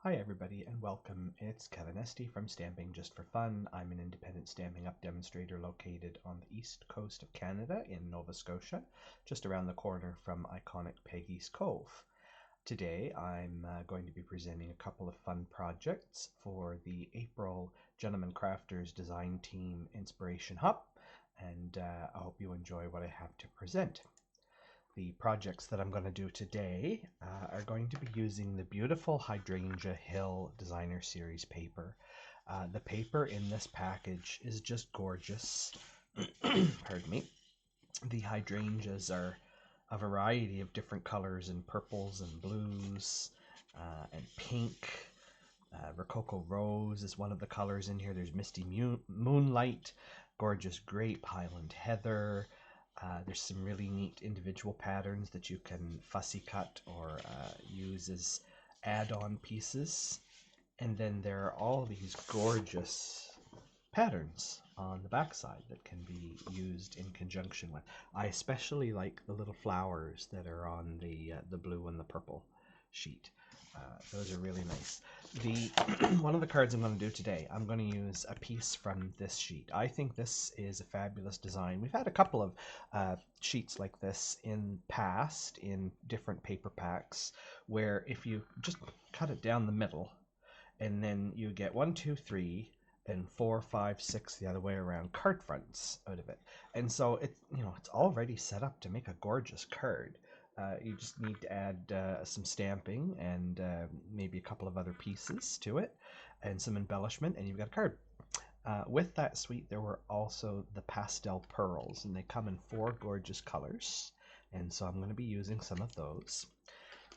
Hi everybody and welcome. It's Kevin Esty from Stamping Just for Fun. I'm an independent Stamping Up demonstrator located on the east coast of Canada in Nova Scotia, just around the corner from iconic Peggy's Cove. Today I'm going to be presenting a couple of fun projects for the April Gentleman Crafters Design Team Inspiration Hub, and I hope you enjoy what I have to present. The projects that I'm going to do today are going to be using the beautiful Hydrangea Hill Designer Series paper. The paper in this package is just gorgeous. Pardon me. The hydrangeas are a variety of different colors in purples and blues and pink. Rococo Rose is one of the colors in here. There's Misty Moonlight, Gorgeous Grape, Highland Heather. There's some really neat individual patterns that you can fussy cut or use as add-on pieces. And then there are all these gorgeous patterns on the backside that can be used in conjunction with. I especially like the little flowers that are on the blue and the purple sheet. Those are really nice. One of the cards I'm going to do today, I'm going to use a piece from this sheet. I think this is a fabulous design. We've had a couple of sheets like this in past in different paper packs, where if you just cut it down the middle, and then you get 1, 2, 3, and 4, 5, 6 the other way around card fronts out of it. And so it's already set up to make a gorgeous card. You just need to add some stamping and maybe a couple of other pieces to it and some embellishment, and you've got a card. With that suite, there were also the Pastel Pearls, and they come in 4 gorgeous colors, and so I'm going to be using some of those.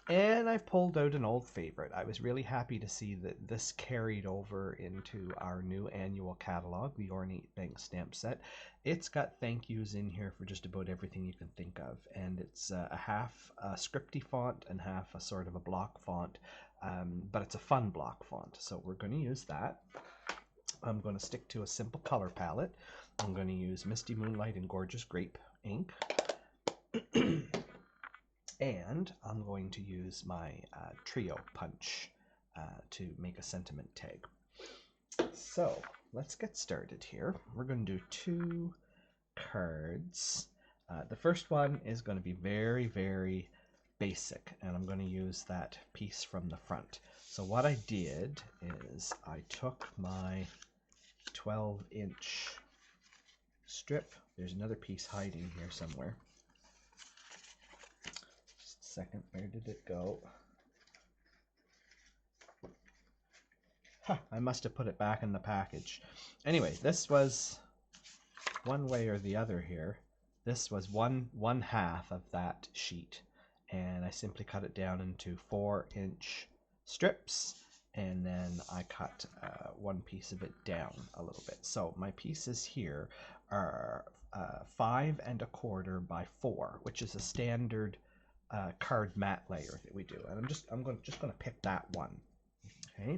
And I pulled out an old favorite. I was really happy to see that this carried over into our new annual catalog, the Ornate Bank Stamp Set. It's got thank yous in here for just about everything you can think of, and it's a half a scripty font and half a sort of a block font, but it's a fun block font, so we're going to use that. I'm going to stick to a simple color palette. I'm going to use Misty Moonlight and Gorgeous Grape ink. And I'm going to use my trio punch to make a sentiment tag. So let's get started here. We're going to do 2 cards. The first one is going to be very, very basic, and I'm going to use that piece from the front. So what I did is I took my 12-inch strip. There's another piece hiding here somewhere. Second, where did it go? Huh, I must have put it back in the package. Anyway, this was one way or the other here. This was one half of that sheet, and I simply cut it down into 4-inch strips, and then I cut one piece of it down a little bit. So my pieces here are 5 1/4 by 4, which is a standard card mat layer that we do, and I'm just going to pick that one. Okay,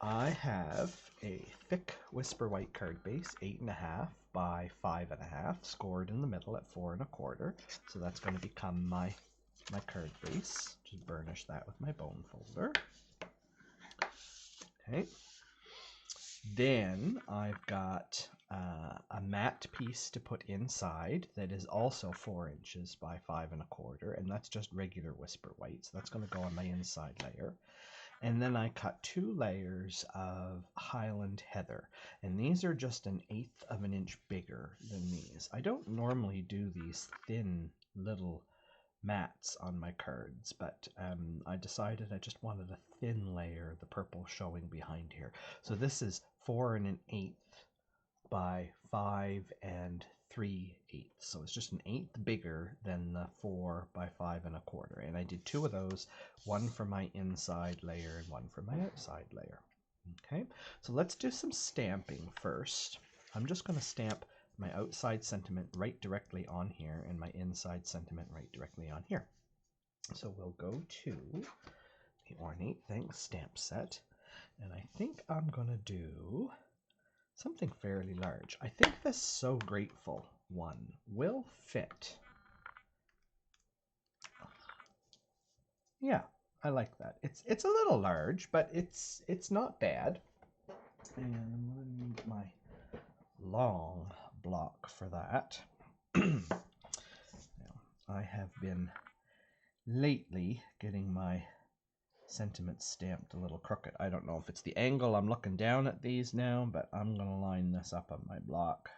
I have a thick Whisper White card base, 8 1/2 by 5 1/2, scored in the middle at 4 1/4. So that's going to become my card base. Just burnish that with my bone folder. Okay. Then I've got a matte piece to put inside that is also 4 inches by 5 1/4, and that's just regular Whisper White, so that's going to go on my inside layer. And then I cut 2 layers of Highland Heather, and these are just 1/8 of an inch bigger than these. I don't normally do these thin little mats on my cards, but I decided I just wanted a thin layer, the purple showing behind here. So this is 4 1/8 by 5 3/8. So it's just 1/8 bigger than the 4 by 5 1/4. And I did 2 of those, one for my inside layer and one for my outside layer. Okay, so let's do some stamping first. I'm just going to stamp my outside sentiment right directly on here and my inside sentiment right directly on here. So we'll go to the Ornate Bank Stamp Set, and I think I'm going to do something fairly large. I think this So Grateful one will fit. Yeah, I like that. It's a little large, but it's not bad. And I'm going to need my long block for that. Now, I have been lately getting my sentiments stamped a little crooked. I don't know if it's the angle I'm looking down at these now, but I'm going to line this up on my block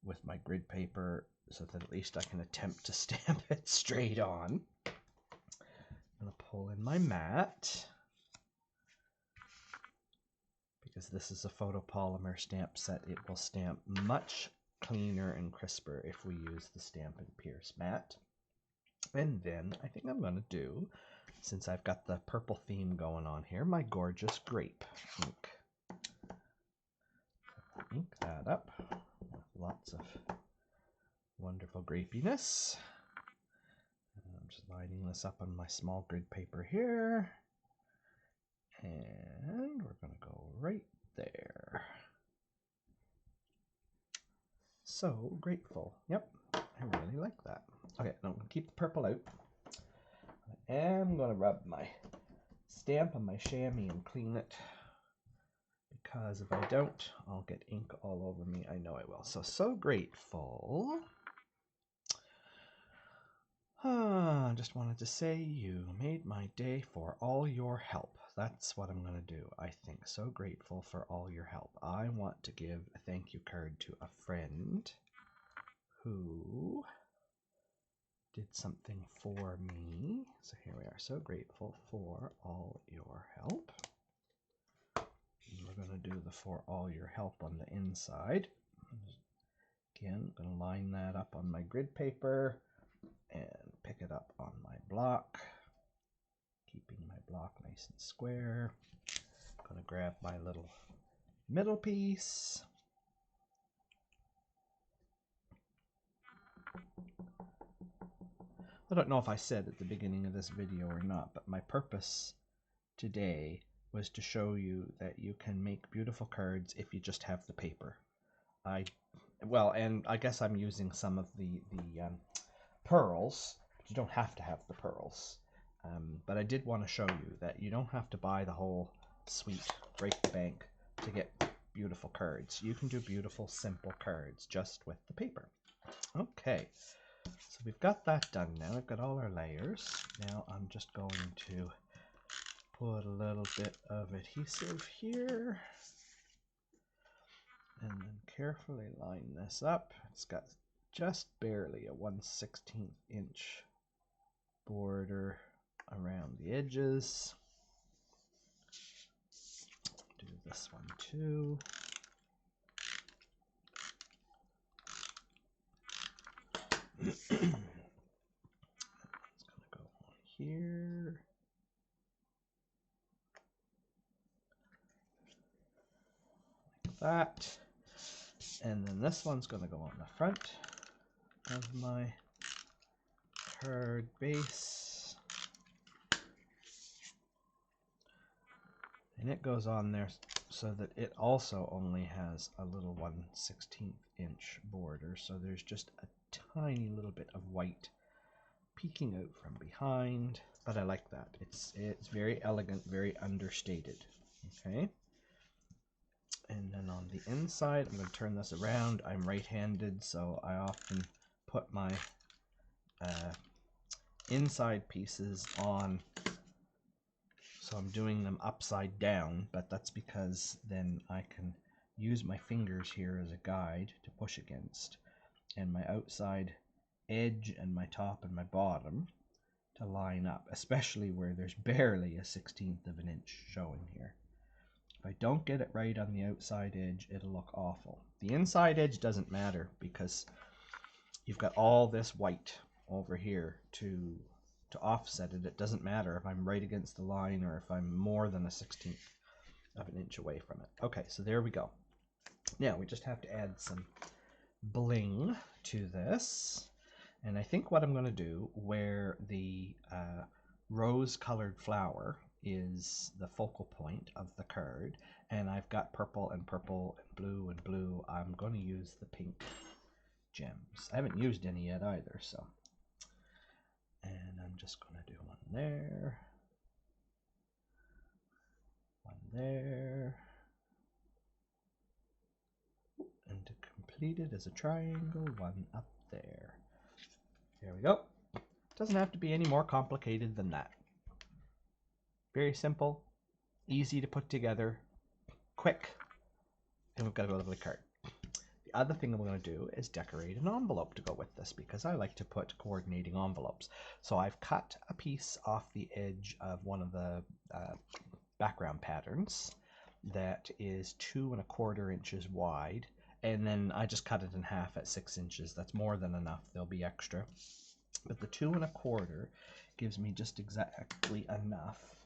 with my grid paper so that at least I can attempt to stamp it straight on. I'm going to pull in my mat because this is a photopolymer stamp set. It will stamp much cleaner and crisper if we use the Stampin' Pierce mat. And then I think I'm going to do, since I've got the purple theme going on here, my gorgeous grape ink. Ink that up with lots of wonderful grapiness. And I'm just lining this up on my small grid paper here. And we're going to go right there. So grateful. Yep, I really like that. Okay, now I'm going to keep the purple out. I am going to rub my stamp on my chamois and clean it, because if I don't, I'll get ink all over me. I know I will. So grateful. I just wanted to say you made my day for all your help. That's what I'm going to do, I think. So grateful for all your help. I want to give a thank you card to a friend who did something for me. So here we are. So grateful for all your help. And we're going to do the for all your help on the inside. Again, I'm going to line that up on my grid paper and pick it up on my block, keeping my block nice and square. I'm going to grab my little middle piece. I don't know if I said at the beginning of this video or not, but my purpose today was to show you that you can make beautiful cards if you just have the paper. And I guess I'm using some of the pearls. You don't have to have the pearls. But I did want to show you that you don't have to buy the whole suite, break the bank, to get beautiful cards. You can do beautiful, simple cards just with the paper. Okay, so we've got that done now. I've got all our layers. Now I'm just going to put a little bit of adhesive here and then carefully line this up. It's got just barely a 1/16 inch border around the edges. Do this one too. It's going to go on here. Like that. And then this one's going to go on the front of my card base. And it goes on there so that it also only has a little 1/16 inch border. So there's just a tiny little bit of white peeking out from behind. But I like that. It's very elegant, very understated. Okay. And then on the inside, I'm going to turn this around. I'm right-handed, so I often put my inside pieces on, so I'm doing them upside down, but that's because then I can use my fingers here as a guide to push against, and my outside edge and my top and my bottom to line up, especially where there's barely a 1/16 of an inch showing here. If I don't get it right on the outside edge, it'll look awful. The inside edge doesn't matter because you've got all this white over here to offset it. It doesn't matter if I'm right against the line or if I'm more than a 1/16 of an inch away from it. Okay, so there we go. Now we just have to add some bling to this. And I think what I'm going to do, where the rose-colored flower is the focal point of the card, and I've got purple and purple and blue, I'm going to use the pink gems. I haven't used any yet either, so And I'm just going to do one there, one there, and to complete it as a triangle, one up there. There we go. Doesn't have to be any more complicated than that. Very simple, easy to put together, quick, and we've got a lovely card. The other thing I'm going to do is decorate an envelope to go with this, because I like to put coordinating envelopes. So I've cut a piece off the edge of one of the background patterns that is 2 1/4 inches wide, and then I just cut it in half at 6 inches. That's more than enough. There'll be extra, but the 2 1/4 gives me just exactly enough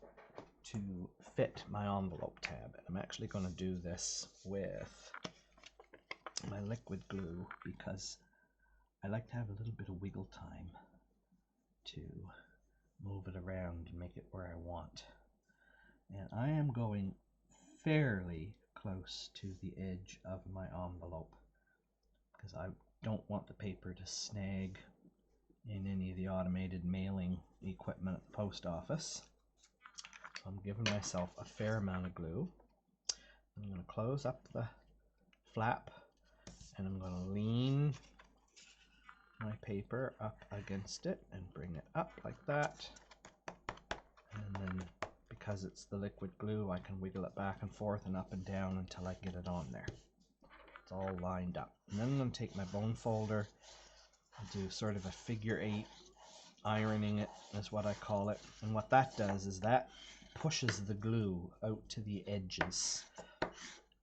to fit my envelope tab. And I'm actually going to do this with my liquid glue because I like to have a little bit of wiggle time to move it around and make it where I want. And I am going fairly close to the edge of my envelope because I don't want the paper to snag in any of the automated mailing equipment at the post office. So I'm giving myself a fair amount of glue. I'm going to close up the flap, and I'm going to lean my paper up against it and bring it up like that. And then because it's the liquid glue, I can wiggle it back and forth and up and down until I get it on there. It's all lined up. And then I'm going to take my bone folder and do sort of a figure 8, ironing it is what I call it. And what that does is that pushes the glue out to the edges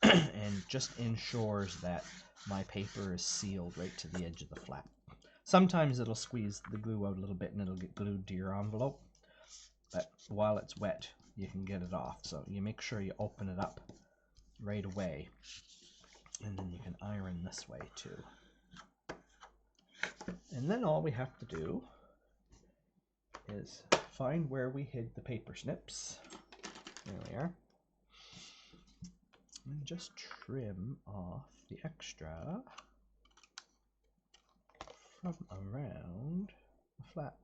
and just ensures that my paper is sealed right to the edge of the flap. Sometimes it'll squeeze the glue out a little bit and it'll get glued to your envelope, but while it's wet you can get it off. So you make sure you open it up right away, and then you can iron this way too. And then all we have to do is find where we hid the paper snips. There we are. And just trim off the extra from around the flap.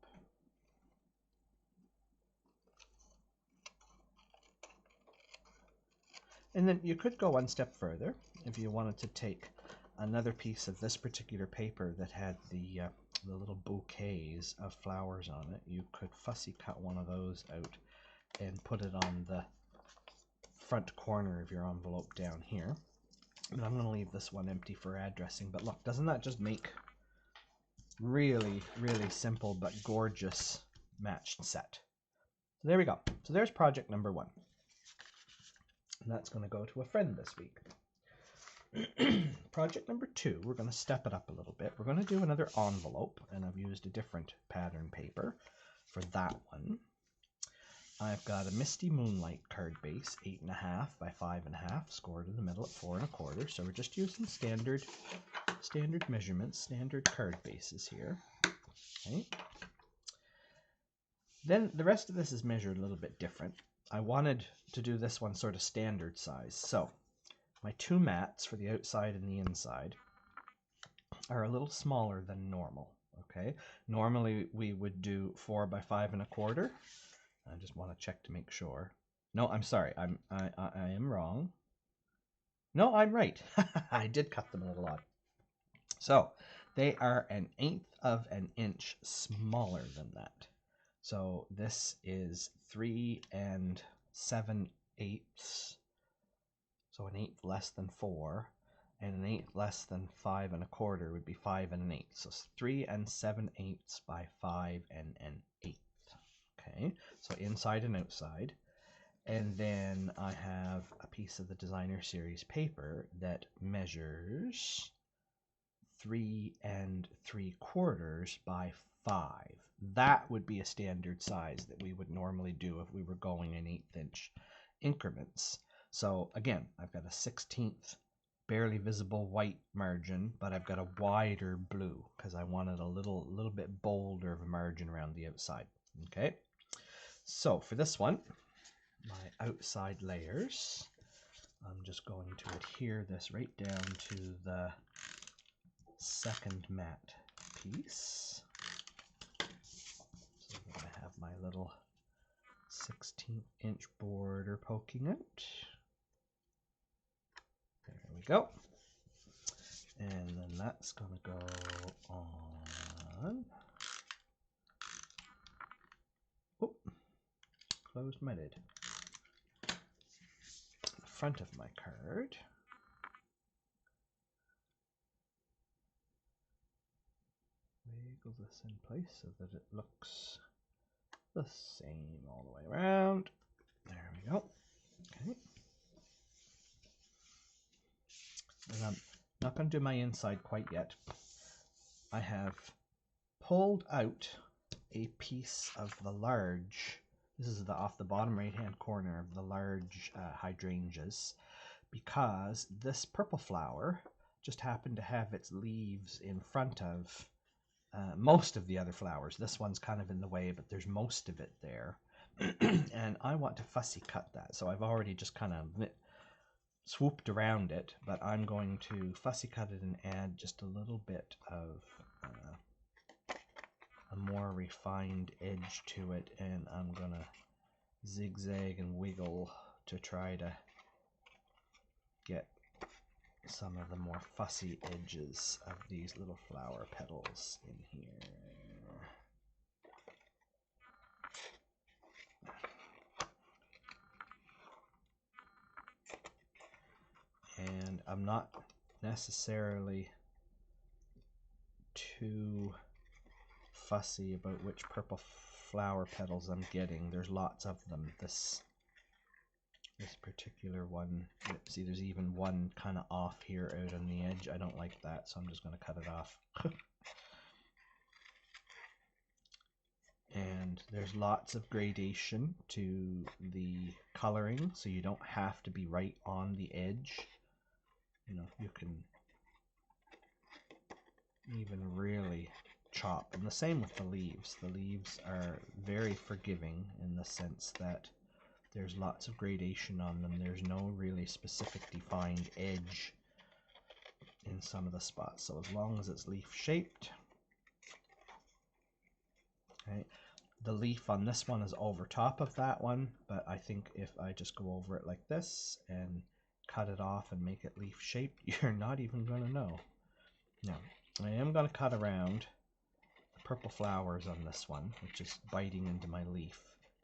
And then you could go one step further if you wanted to take another piece of this particular paper that had the little bouquets of flowers on it. You could fussy cut one of those out and put it on the front corner of your envelope down here. And I'm going to leave this one empty for addressing, but look, doesn't that just make really, really simple but gorgeous matched set? So there we go. So there's project number 1. And that's going to go to a friend this week. Project number 2, we're going to step it up a little bit. We're going to do another envelope, and I've used a different pattern paper for that one. I've got a Misty Moonlight card base, 8.5 by 5.5, scored in the middle at 4 1/4. So we're just using standard measurements, standard card bases here. Okay. Then the rest of this is measured a little bit different. I wanted to do this one sort of standard size. So my 2 mats for the outside and the inside are a little smaller than normal. Okay. Normally we would do 4 by 5 1/4. I just want to check to make sure. No, I'm sorry. I am wrong. No, I'm right. I did cut them a little odd. So they are 1/8 of an inch smaller than that. So this is 3 7/8. So 1/8 less than 4, and 1/8 less than 5 1/4 would be 5 1/8. So 3 7/8 by 5 1/8. Okay, so inside and outside. And then I have a piece of the Designer Series paper that measures 3 3/4 by 5. That would be a standard size that we would normally do if we were going in 1/8 inch increments. So again, I've got a 1/16 barely visible white margin, but I've got a wider blue because I wanted a little bit bolder of a margin around the outside. Okay. So for this one, my outside layers, I'm just going to adhere this right down to the second mat piece. my little 16-inch border poking out. There we go. And then that's going to go on. Oh, closed my lid. The front of my card. Wiggle this in place so that it looks the same all the way around. There we go. Okay. And I'm not going to do my inside quite yet. I have pulled out a piece of the large, this is off the bottom right hand corner of the large hydrangeas, because this purple flower just happened to have its leaves in front of most of the other flowers. This one's kind of in the way, but there's most of it there. And I want to fussy cut that, so I've already just kind of swooped around it, but I'm going to fussy cut it and add just a little bit of a more refined edge to it, and I'm gonna zigzag and wiggle to try to get some of the more fussy edges of these little flower petals in here. And I'm not necessarily too fussy about which purple flower petals I'm getting. There's lots of them. This particular one, see, there's even one kind of off here out on the edge. I don't like that, so I'm just going to cut it off. And there's lots of gradation to the coloring, so you don't have to be right on the edge. You know, you can even really chop. And the same with the leaves. The leaves are very forgiving in the sense that there's lots of gradation on them. There's no really specific defined edge in some of the spots. So as long as it's leaf shaped. Okay. The leaf on this one is over top of that one, but I think if I just go over it like this and cut it off and make it leaf shaped, you're not even going to know. Now, I am going to cut around the purple flowers on this one, which is biting into my leaf.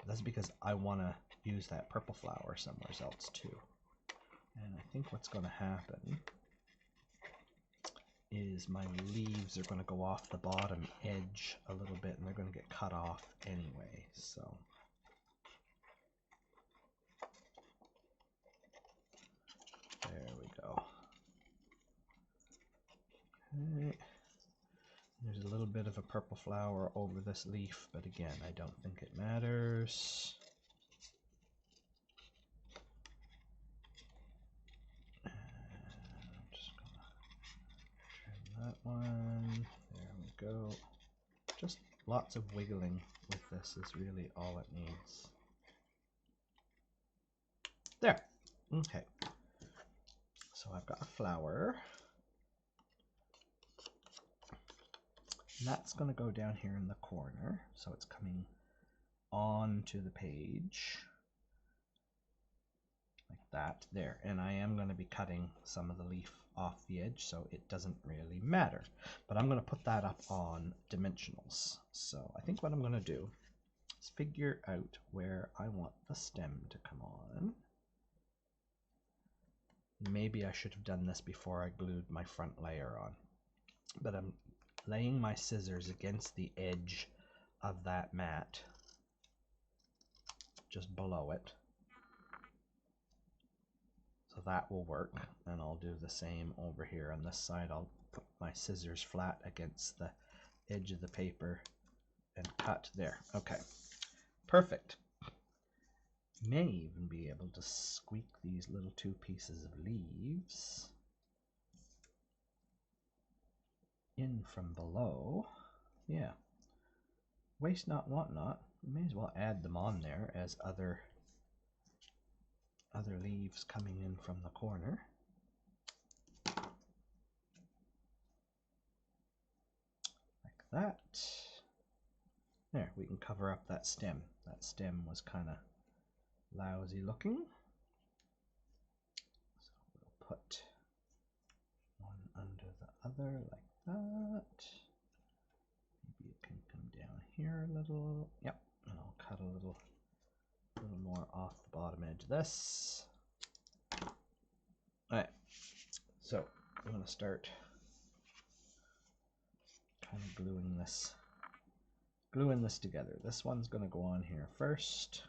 That's because I want to use that purple flower somewhere else too. And I think what's going to happen is my leaves are going to go off the bottom edge a little bit, and they're going to get cut off anyway. So there we go. Okay. There's a little bit of a purple flower over this leaf, but again, I don't think it matters. I'm just gonna trim that one. There we go. Just lots of wiggling with this is really all it needs. There. Okay. So I've got a flower. And that's going to go down here in the corner, so it's coming onto the page like that there. And I am going to be cutting some of the leaf off the edge, so it doesn't really matter. But I'm going to put that up on dimensionals. So I think what I'm going to do is figure out where I want the stem to come on. Maybe I should have done this before I glued my front layer on, but I'm laying my scissors against the edge of that mat, just below it. So that will work, and I'll do the same over here on this side. I'll put my scissors flat against the edge of the paper and cut there. Okay, perfect. May even be able to squeak these little two pieces of leaves in from below. Yeah, waste not, want not. We may as well add them on there as other leaves coming in from the corner. Like that. There, we can cover up that stem. That stem was kind of lousy looking. So we'll put one under the other like that. Maybe it can come down here a little. Yep, and I'll cut a little more off the bottom edge of this. Alright, so I'm going to start kind of gluing this together. This one's going to go on here first.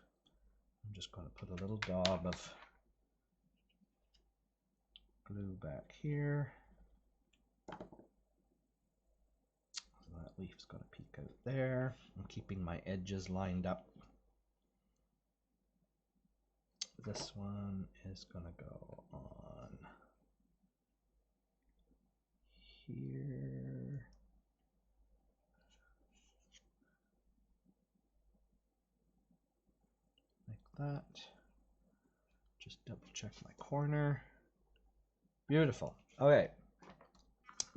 I'm just going to put a little daub of glue back here. So that leaf's going to peek out there. I'm keeping my edges lined up. This one is going to go on here. Like that. Just double check my corner. Beautiful. Okay.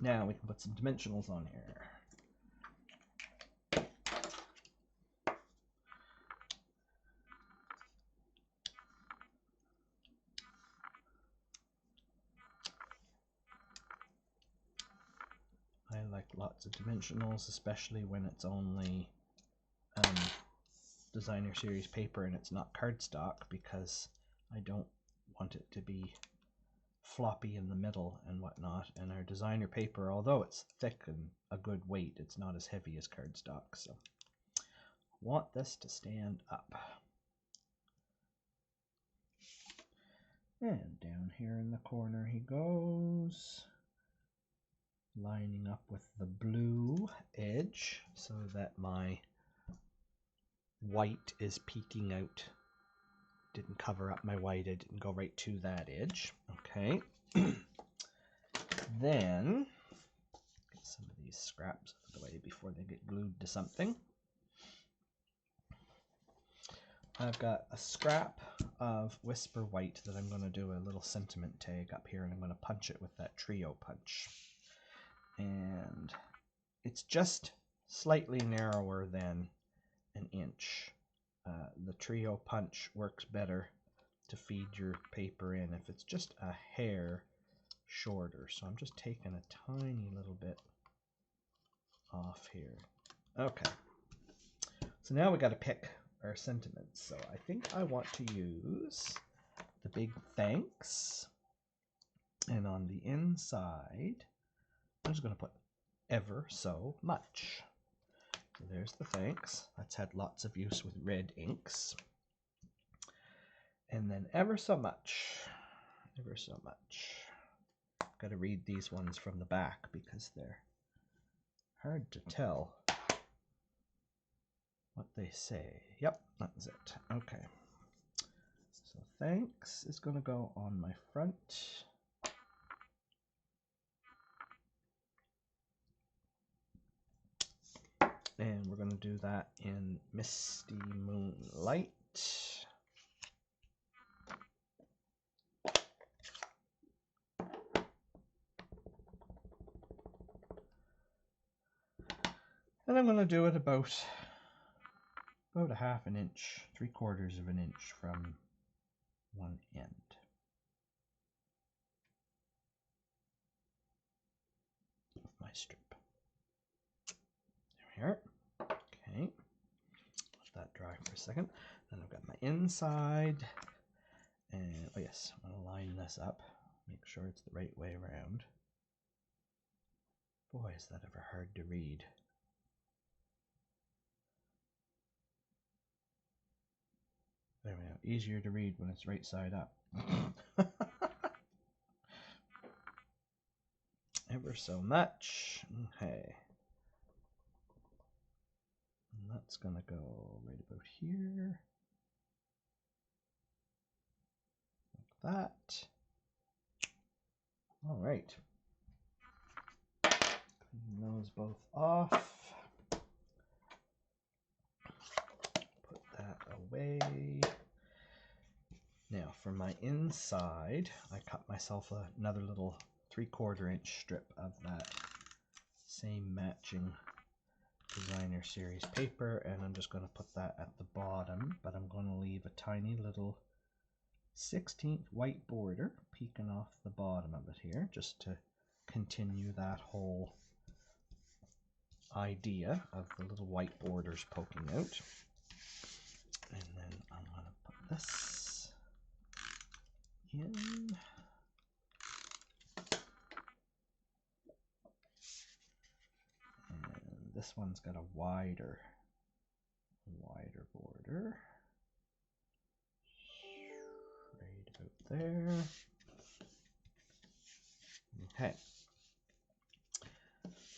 Now we can put some dimensionals on here. I like lots of dimensionals, especially when it's only designer series paper and it's not cardstock, because I don't want it to be floppy in the middle and whatnot. And our designer paper, although it's thick and a good weight, it's not as heavy as cardstock, so I want this to stand up. And down here in the corner he goes, lining up with the blue edge so that my white is peeking out. Didn't cover up my white, it didn't go right to that edge. Okay. Then get some of these scraps out of the way before they get glued to something. I've got a scrap of Whisper White that I'm going to do a little sentiment tag up here, and I'm going to punch it with that trio punch. And it's just slightly narrower than an inch. The trio punch works better to feed your paper in if it's just a hair shorter. So I'm just taking a tiny little bit off here. Okay. So now we got to pick our sentiments. So I think I want to use the big thanks. And on the inside, I'm just going to put ever so much. So there's the thanks. That's had lots of use with red inks. And then ever so much. Ever so much. Got to read these ones from the back because they're hard to tell what they say. Yep, that's it. Okay. So thanks is going to go on my front. And we're going to do that in Misty Moonlight. And I'm going to do it about a half an inch, 3/4 of an inch from one end. Of my strip. There we are. Okay. Let that dry for a second. Then I've got my inside. And oh yes, I'm going to line this up. Make sure it's the right way around. Boy, is that ever hard to read. There we go. Easier to read when it's right side up. Ever so much. Okay. And that's going to go right about here. Like that. All right. Clean those both off. Put that away. Now for my inside, I cut myself another little 3/4 inch strip of that same matching designer series paper, and I'm just going to put that at the bottom, but I'm going to leave a tiny little 16th white border peeking off the bottom of it here, just to continue that whole idea of the little white borders poking out. And then I'm going to put this in. And this one's got a wider border. Right out there. Okay.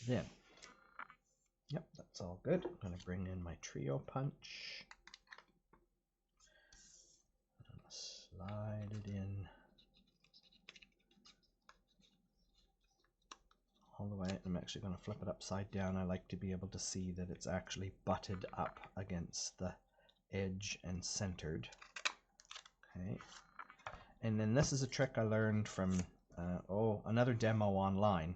Then, yep, that's all good. I'm going to bring in my trio punch. I'm going to slide it in all the way. I'm actually going to flip it upside down. I like to be able to see that it's actually butted up against the edge and centered. Okay. And then this is a trick I learned from another demo online.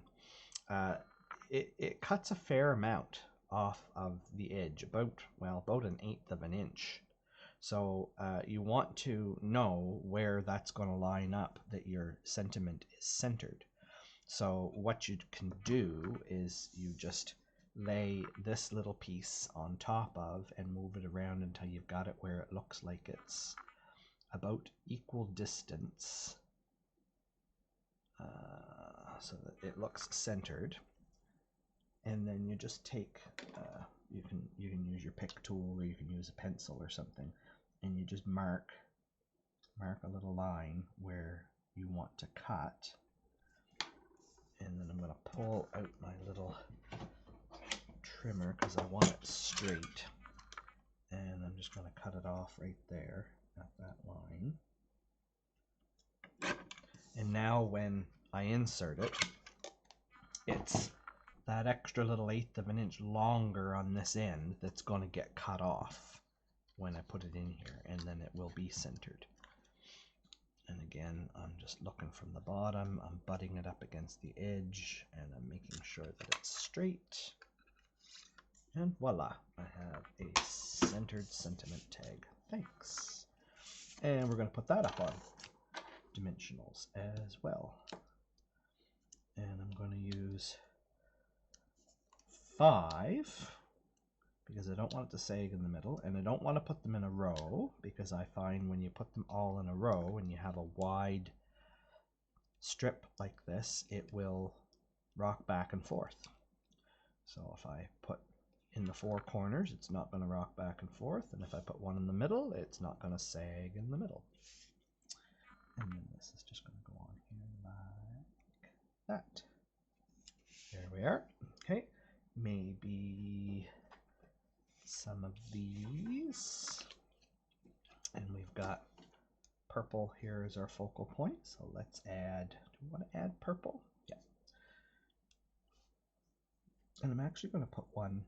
It cuts a fair amount off of the edge, about 1/8 of an inch. So you want to know where that's going to line up, that your sentiment is centered. So what you can do is you just lay this little piece on top of and move it around until you've got it where it looks like it's about equal distance, so that it looks centered. And then you just take, you can use your pick tool, or you can use a pencil or something, and you just mark a little line where you want to cut. And then I'm going to pull out my little trimmer because I want it straight. And I'm just going to cut it off right there at that line. And now when I insert it, it's that extra little 1/8 of an inch longer on this end that's going to get cut off when I put it in here, and then it will be centered. And again, I'm just looking from the bottom, I'm butting it up against the edge, and I'm making sure that it's straight. And voila, I have a centered sentiment tag. Thanks. And we're going to put that up on dimensionals as well. And I'm going to use 5 because I don't want it to sag in the middle, and I don't want to put them in a row because I find when you put them all in a row and you have a wide strip like this, it will rock back and forth. So if I put in the 4 corners, it's not going to rock back and forth, and if I put one in the middle, it's not going to sag in the middle. And then this is just going to go on here like that. There we are. Okay, maybe some of these, and we've got purple here as our focal point, so let's add, do we want to add purple? Yeah. And I'm actually going to put one,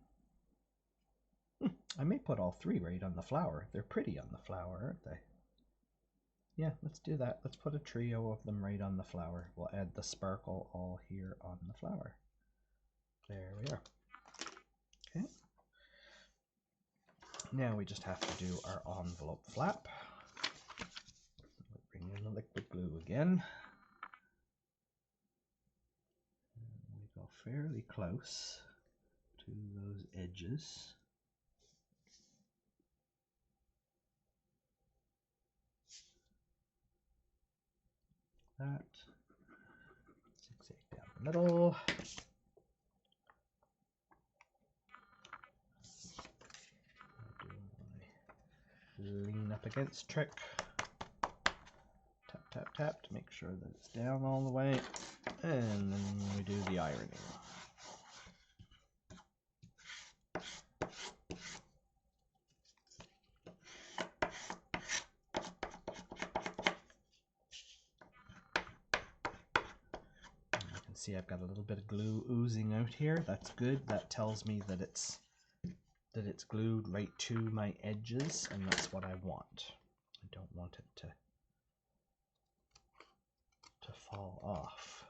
I may put all 3 right on the flower. They're pretty on the flower, aren't they? Yeah, let's do that. Let's put a trio of them right on the flower. We'll add the sparkle all here on the flower. There we are. Okay. Now we just have to do our envelope flap. We'll bring in the liquid glue again. And we go fairly close to those edges. That. 6/8 down the middle. Lean up against trick. Tap, tap, tap to make sure that it's down all the way. And then we do the ironing. And you can see I've got a little bit of glue oozing out here. That's good. That tells me that it's glued right to my edges, and that's what I want. I don't want it to fall off.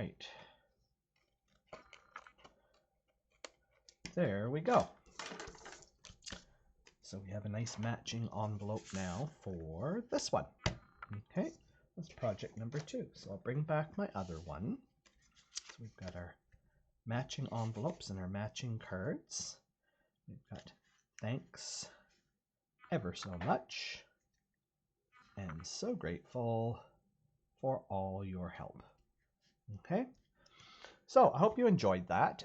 right. There we go. So we have a nice matching envelope now for this one. Okay, that's project number 2. So I'll bring back my other one. So we've got our matching envelopes and our matching cards. We've got thanks ever so much and so grateful for all your help. Okay. So I hope you enjoyed that.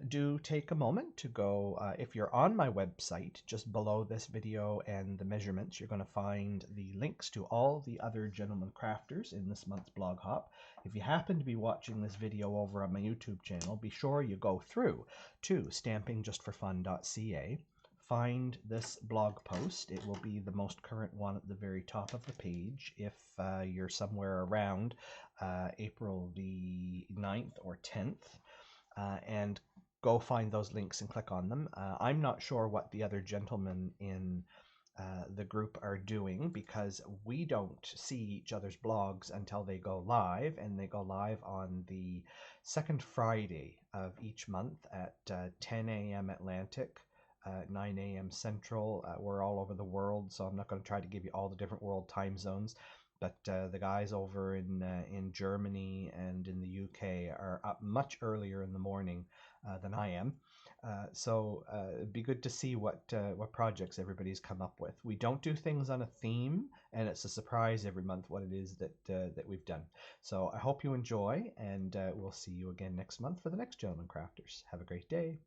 Do take a moment to go, if you're on my website, just below this video and the measurements, you're going to find the links to all the other gentleman crafters in this month's blog hop. If you happen to be watching this video over on my YouTube channel, be sure you go through to stampingjustforfun.ca. Find this blog post. It will be the most current one at the very top of the page if you're somewhere around April the 9th or 10th, and go find those links and click on them. I'm not sure what the other gentlemen in the group are doing because we don't see each other's blogs until they go live, and they go live on the second Friday of each month at 10 a.m. Atlantic, 9 a.m. Central. We're all over the world, so I'm not going to try to give you all the different world time zones. But the guys over in Germany and in the UK are up much earlier in the morning than I am. So it'd be good to see what projects everybody's come up with. We don't do things on a theme, and it's a surprise every month what it is that we've done. So I hope you enjoy, and we'll see you again next month for the next Gentleman Crafters. Have a great day.